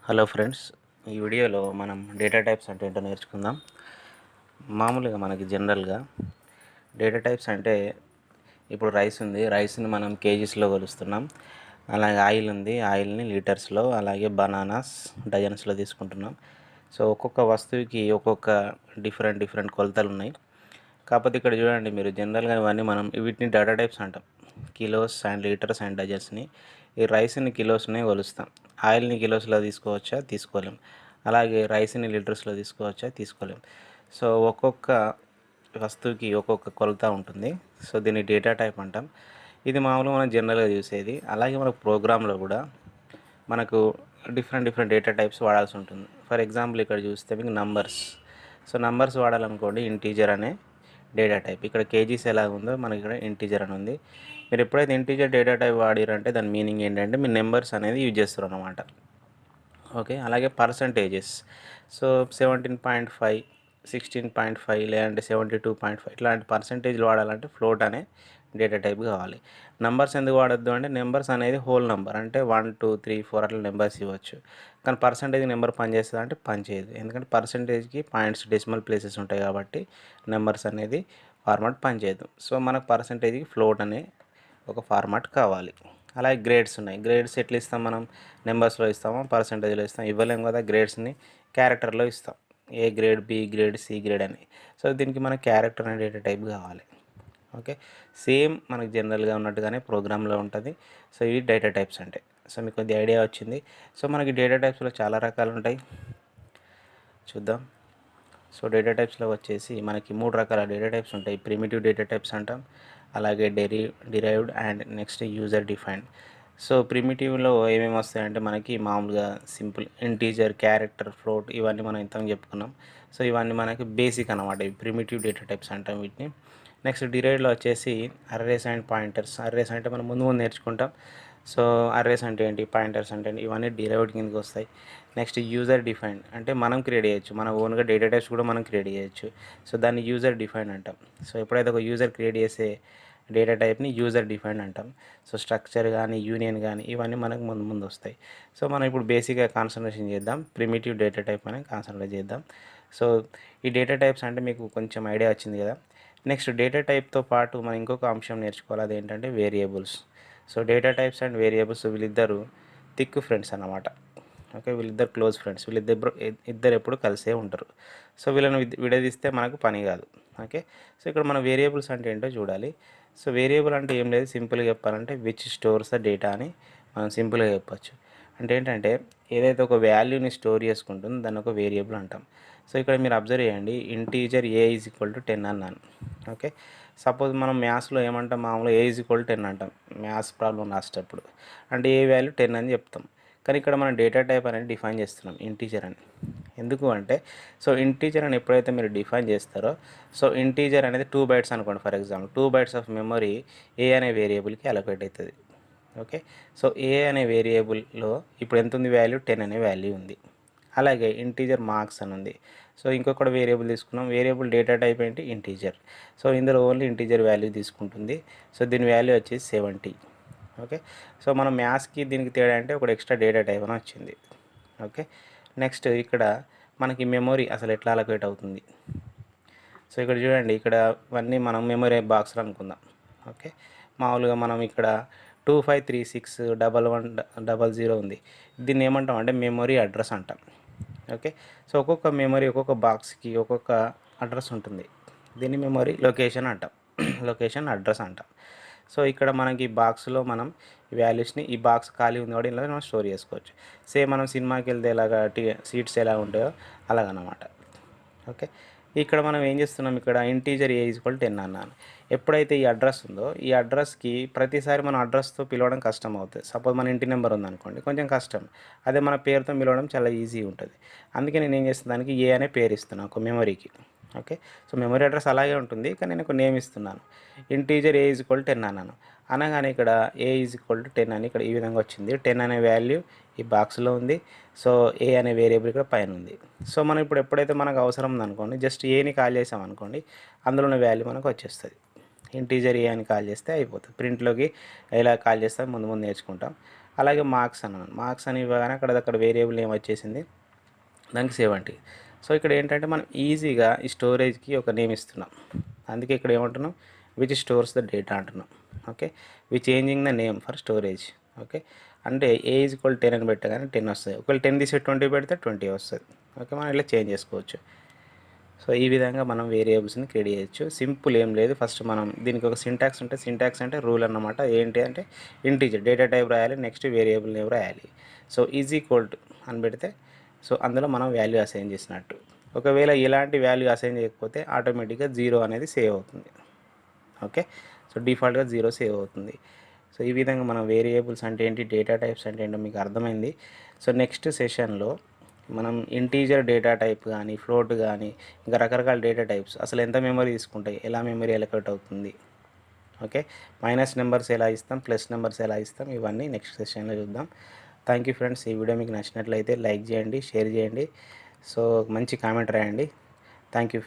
Hello friends, ఈ వీడియోలో మనం డేటా టైప్స్ అంటే ఏంటో నేర్చుకుందాం. మామూలుగా మనకి జనరల్గా డేటా టైప్స్ అంటే ఇప్పుడు రైస్ ఉంది, రైస్ని మనం కేజీస్లో కొలుస్తున్నాం. అలాగే ఆయిల్ ఉంది, ఆయిల్ని లీటర్స్లో, అలాగే బనానాస్ డజన్స్లో తీసుకుంటున్నాం. సో ఒక్కొక్క వస్తువుకి ఒక్కొక్క డిఫరెంట్ కొలతలు ఉన్నాయి. కాకపోతే ఇక్కడ చూడండి, మీరు జనరల్గా ఇవన్నీ మనం వీటిని డేటా టైప్స్ అంటాం. కిలోస్ అండ్ లీటర్స్ అండ్ డజన్స్ని. ఈ రైస్ని కిలోస్నే కొలుస్తాం. ఆయిల్ని కిలోస్లో తీసుకోవచ్చా, తీసుకోలేం. అలాగే రైస్ని లీటర్స్లో తీసుకోవచ్చా, తీసుకోలేం. సో ఒక్కొక్క వస్తువుకి ఒక్కొక్క కొలత ఉంటుంది. సో దీన్ని డేటా టైప్ అంటాం. ఇది మామూలుగా మనం జనరల్గా చూసేది. అలాగే మన ప్రోగ్రాంలో కూడా మనకు డిఫరెంట్ డేటా టైప్స్ వాడాల్సి ఉంటుంది. ఫర్ ఎగ్జాంపుల్ ఇక్కడ చూస్తే మీకు నంబర్స్. సో నంబర్స్ వాడాలనుకోండి, ఇంటీజర్ అనే డేటా టైప్. ఇక్కడ కేజీస్ ఎలా ఉందో మనకి ఇక్కడ ఇంటీజర్ అని ఉంది. మీరు ఎప్పుడైతే ఇంటీజర్ డేటా టైప్ వాడిరంటే దాని మీనింగ్ ఏంటంటే మీరు నెంబర్స్ అనేది యూజ్ చేస్తారు అన్నమాట. ఓకే. అలాగే పర్సంటేజెస్. సో 17.5, 16.5 లేదంటే 72.5 ఇట్లాంటి పర్సంటేజ్లు వాడాలంటే ఫ్లోట్ అనే డేటా టైప్ కావాలి. నెంబర్స్ ఎందుకు వాడద్దు అంటే నెంబర్స్ అనేది హోల్ నెంబర్, అంటే 1 2 3 4 అట్లా నెంబర్స్ ఇవ్వచ్చు. కానీ పర్సంటేజ్ నెంబర్ పనిచేస్తుంది అంటే పనిచేయదు. ఎందుకంటే పర్సంటేజ్కి పాయింట్స్ డెసిమల్ ప్లేసెస్ ఉంటాయి కాబట్టి నెంబర్స్ అనేది ఫార్మాట్ పనిచేయదు. సో మనకు పర్సంటేజ్కి ఫ్లోట్ అనే ఒక ఫార్మాట్ కావాలి. అలాగే గ్రేడ్స్ ఉన్నాయి. గ్రేడ్స్ ఎట్లా ఇస్తాం మనం? నెంబర్స్లో ఇస్తామా, పర్సంటేజ్లో ఇస్తాం? ఇవ్వలేం కదా. గ్రేడ్స్ని క్యారెక్టర్లో ఇస్తాం. A grade, B grade, C grade అని. సో దీనికి మనకు క్యారెక్టర్ అనే డేటా టైప్ కావాలి. ఓకే. సేమ్ మనకు జనరల్గా ఉన్నట్టుగానే ప్రోగ్రాంలో ఉంటుంది. సో ఇవి డేటా టైప్స్ అంటే. సో మీకు కొద్ది ఐడియా వచ్చింది. సో మనకి డేటా టైప్స్లో చాలా రకాలు ఉంటాయి, చూద్దాం. సో డేటా టైప్స్లో వచ్చేసి మనకి 3 రకాల డేటా టైప్స్ ఉంటాయి. ప్రిమిటివ్ డేటా టైప్స్ అంటాం, అలాగే derived and next user defined. So ప్రిమిటివ్లో ఏమేమి వస్తాయంటే మనకి మామూలుగా సింపుల్ ఇంటీజర్, క్యారెక్టర్, ఫ్లోట్ ఇవన్నీ మనం ఇంతకు చెప్పుకున్నాం. సో ఇవన్నీ మనకి బేసిక్ అన్నమాట. ఇవి ప్రిమిటివ్ డేటా టైప్స్ అంటాం వీటిని. నెక్స్ట్ డిరైవ్డ్లో వచ్చేసి అర్రేస్ అండ్ పాయింటర్స్. అర్రేస్ అంటే మనం ముందు నేర్చుకుంటాం. సో అర్రేస్ అంటే ఏంటి, పాయింటర్స్ అంటే ఏంటి, ఇవన్నీ డిరైవ్డ్ కిందకి వస్తాయి. నెక్స్ట్ యూజర్ డిఫైన్డ్ అంటే మనం క్రియేట్ చేయొచ్చు, మన ఓన్గా డేటా టైప్స్ కూడా మనం క్రియేట్ చేయొచ్చు. సో దాన్ని యూజర్ డిఫైన్డ్ అంటాం. సో ఎప్పుడైతే ఒక యూజర్ క్రియేట్ చేసే డేటా టైప్ని యూజర్ డిఫైన్డ్ అంటాం. సో స్ట్రక్చర్ కానీ, యూనియన్ కానీ ఇవన్నీ మనకు ముందు వస్తాయి. సో మనం ఇప్పుడు బేసిక్గా కాన్సన్ట్రేషన్ చేద్దాం, ప్రిమిటివ్ డేటా టైప్ అని కాన్సన్ట్రేట్ చేద్దాం. సో ఈ డేటా టైప్స్ అంటే మీకు కొంచెం ఐడియా వచ్చింది కదా. నెక్స్ట్ డేటా టైప్తో పాటు మనం ఇంకొక అంశం నేర్చుకోవాలి, అదేంటంటే variables. So data types and variables వీళ్ళిద్దరు థిక్ ఫ్రెండ్స్ అన్నమాట. ఓకే, వీళ్ళిద్దరు క్లోజ్ ఫ్రెండ్స్. వీళ్ళిద్దరు ఎప్పుడు కలిసే ఉంటారు. సో వీళ్ళని విడదీస్తే మనకు పని కాదు. ఓకే. సో ఇక్కడ మన వేరియబుల్స్ అంటే ఏంటో చూడాలి. సో వేరియబుల్ అంటే ఏం లేదు, సింపుల్గా చెప్పాలంటే విచ్ స్టోర్స్ ద డేటా అని మనం సింపుల్గా చెప్పచ్చు. అంటే ఏంటంటే ఏదైతే ఒక వాల్యూని స్టోర్ చేసుకుంటుందో దాన్ని ఒక వేరియబుల్ అంటాం. సో ఇక్కడ మీరు అబ్జర్వ్ చేయండి, integer A is equal to 10 అన్నాను. ఓకే. సపోజ్ మనం మ్యాథ్స్లో ఏమంటాం, మామూలుగా ఏ ఈజ్ ఈక్వల్ టు 10 అంటాం మ్యాథ్స్ ప్రాబ్లం రాసేటప్పుడు. అంటే ఏ వాల్యూ 10 అని చెప్తాం. కానీ ఇక్కడ మనం డేటా టైప్ అనేది డిఫైన్ చేస్తున్నాం ఇంటీజర్ అని. ఎందుకు అంటే సో ఇంటీజర్ అని ఎప్పుడైతే మీరు డిఫైన్ చేస్తారో, సో ఇంటీజర్ అనేది 2 బైట్స్ అనుకోండి. For example 2 bytes of memory A అనే వేరియబుల్కి అలొకేట్ అవుతుంది. ఓకే. సో ఏ అనే వేరియబుల్లో ఇప్పుడు ఎంత ఉంది వాల్యూ, 10 అనే వాల్యూ ఉంది. అలాగే ఇంటీజర్ మార్క్స్ అని ఉంది. సో ఇంకొకటి వేరియబుల్ తీసుకున్నాం, వేరియబుల్ డేటా టైప్ ఏంటి, ఇంటీజర్. సో ఇందులో ఓన్లీ ఇంటీజర్ వాల్యూ తీసుకుంటుంది. సో దీని వాల్యూ వచ్చేసి 70. ఓకే. సో మనం మ్యాథ్స్కి దీనికి తేడా అంటే ఒక ఎక్స్ట్రా డేటా టైప్ అని వచ్చింది. ఓకే. నెక్స్ట్ ఇక్కడ మనకి మెమొరీ అసలు ఎట్లా అలొకేట్ అవుతుంది. సో ఇక్కడ చూడండి, ఇక్కడ ఇవన్నీ మనం మెమొరీ బాక్స్లో అనుకుందాం. ఓకే. మామూలుగా మనం ఇక్కడ 25361100 ఉంది. దీన్ని ఏమంటాం అంటే మెమొరీ అడ్రస్ అంటాం. ఓకే. సో ఒక్కొక్క మెమొరీ ఒక్కొక్క బాక్స్కి ఒక్కొక్క అడ్రస్ ఉంటుంది. దీన్ని మెమొరీ లొకేషన్ అంటాం, లొకేషన్ అడ్రస్ అంటాం. సో ఇక్కడ మనకి బాక్స్లో మనం వాల్యూస్ని, ఈ బాక్స్ ఖాళీ ఉంది కాబట్టి ఇలా మనం స్టోర్ చేసుకోవచ్చు. సేమ్ మనం సినిమాకి వెళ్తే ఎలాగా సీట్స్ ఎలా ఉంటాయో అలాగనమాట. ఓకే. ఇక్కడ మనం ఏం చేస్తున్నాం, ఇక్కడ ఇంటీజర్ ఏ ఈజ్ ఈక్వల్ 10 అన్నాను. ఎప్పుడైతే ఈ అడ్రస్ ఉందో ఈ అడ్రస్కి ప్రతిసారి మన అడ్రస్తో పిలవడం కష్టం అవుతుంది. సపోజ్ మన ఇంటి నెంబర్ ఉందనుకోండి, కొంచెం కష్టం. అదే మన పేరుతో పిలవడం చాలా ఈజీ ఉంటుంది. అందుకే నేను ఏం చేస్తాను, దానికి ఏ అనే పేరు ఇస్తున్నాను ఒక మెమరీకి. ఓకే. సో మెమరీ అడ్రస్ అలాగే ఉంటుంది, కానీ నేను ఒక నేమ్ ఇస్తున్నాను. ఇంటీజర్ ఏ ఈజ్ ఈక్వల్ 10 అన్నాను. అనగానే ఇక్కడ ఏ ఈజ్ ఈక్వల్ టు 10 అని ఇక్కడ ఈ విధంగా వచ్చింది. 10 అనే వాల్యూ ఈ బాక్స్లో ఉంది. సో ఏ అనే వేరియబుల్ ఇక్కడ పైన ఉంది. సో మనం ఇప్పుడు ఎప్పుడైతే మనకు అవసరం ఉందనుకోండి, జస్ట్ ఏని కాల్ చేసాం అనుకోండి, అందులోని వాల్యూ మనకు వచ్చేస్తుంది. ఇంటీజర్ ఏ అని కాల్ చేస్తే అయిపోతుంది. ప్రింట్లోకి ఎలా కాల్ చేస్తాం ముందు నేర్చుకుంటాం. అలాగే మార్క్స్ అన్నాను, మార్క్స్ అని ఇవ్వగానే అక్కడ వేరియబుల్ నేమ్ వచ్చేసింది, దానికి 70. సో ఇక్కడ ఏంటంటే మనం ఈజీగా ఈ స్టోరేజ్కి ఒక నేమ్ ఇస్తున్నాం, అందుకే ఇక్కడ ఏమంటున్నాం, విచ్ స్టోర్స్ ద డేటా అంటున్నాం. Okay, we changing the name for storage. Okay, అంటే ఏ ఈజ్ ఈక్వల్ 10 అని పెట్టగానే 10 వస్తుంది, ఒకవేళ 10 తీసి 20 పెడితే 20 వస్తుంది. ఓకే, మనం ఇలా చేంజ్ చేసుకోవచ్చు. సో ఈ విధంగా మనం వేరియబుల్స్ని క్రియేట్ చేయొచ్చు. సింపుల్, ఏం లేదు. ఫస్ట్ మనం దీనికి ఒక సింటాక్స్ ఉంటుంది. సింటాక్స్ అంటే రూల్ అన్నమాట. ఏంటి అంటే ఇంటీజర్ డేటా టైప్ రాయాలి, నెక్స్ట్ వేరియబుల్ నేమ్ రాయాలి. సో ఈజ్ ఈక్వల్ టు అని పెడితే సో అందులో మనం వాల్యూ అసైన్ చేసినట్టు. ఒకవేళ ఇలాంటి వాల్యూ అసైన్ చేయకపోతే ఆటోమేటిక్గా 0 అనేది సేవ్ అవుతుంది. ఓకే, సో డిఫాల్ట్గా 0 సేవ్ అవుతుంది. సో ఈ విధంగా మనం వేరియబుల్స్ అంటే ఏంటి, డేటా టైప్స్ అంటే ఏంటో మీకు అర్థమైంది. సో నెక్స్ట్ సెషన్లో మనం ఇంటీజర్ డేటా టైప్ కానీ, ఫ్లోట్ కానీ, ఇంకా రకరకాల డేటా టైప్స్ అసలు ఎంత మెమరీ తీసుకుంటాయి, ఎలా మెమరీ అలొకేట్ అవుతుంది, ఓకే, మైనస్ నెంబర్స్ ఎలా ఇస్తాం, ప్లస్ నెంబర్స్ ఎలా ఇస్తాం, ఇవన్నీ నెక్స్ట్ సెషన్లో చూద్దాం. Thank you friends. ఈ వీడియో మీకు నచ్చినట్లయితే లైక్ చేయండి, షేర్ చేయండి, సో మంచి కామెంట్ రాయండి. Thank you.